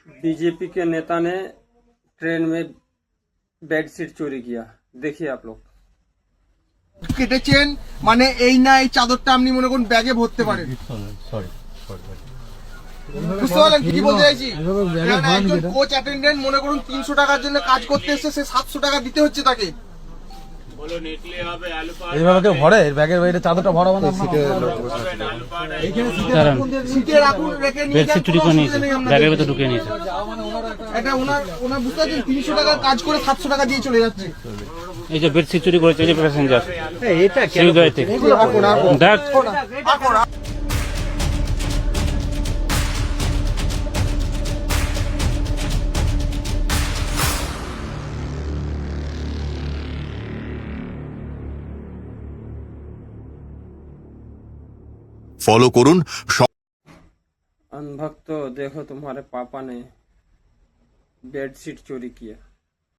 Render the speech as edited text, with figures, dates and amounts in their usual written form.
BJP के नेता ने ट्रेन में बेडशीट चोरी किया। देखिए आप लोग। কেটেছেন মানে এই না এই চাদরটা আপনি মনে করুন ব্যাগে ভরতে পারেন। বুঝতে পারলেন কি বলতে চাইছি? এখানে একজন কোচ অ্যাটেন্ডেন্ট মনে করুন 300 টাকার জন্য কাজ করতে এসেছে, সে 700 টাকা দিতে হচ্ছে তাকে। এইভাবে কেউ ভরে ব্যাগের বাইরে চাদরটা ভরাবো না। সিটে রাখুন, রেখে নিয়ে যান, কোনো অসুবিধা নেই আপনাদের। ব্যাগের ভিতরে ঢুকিয়ে নিয়েছে। এটা ওনার বুঝতে পারছেন 300 টাকা কাজ করে 700 টাকা দিয়ে চলে যাচ্ছে। এই যে বেডশিট চুরি করেছে এই যে প্যাসেঞ্জার এটা শিলদহ থেকে। দেখ फॉलो करुन। अनभक्त देखो तुम्हारे पापा ने बेडशीट चोरी किया।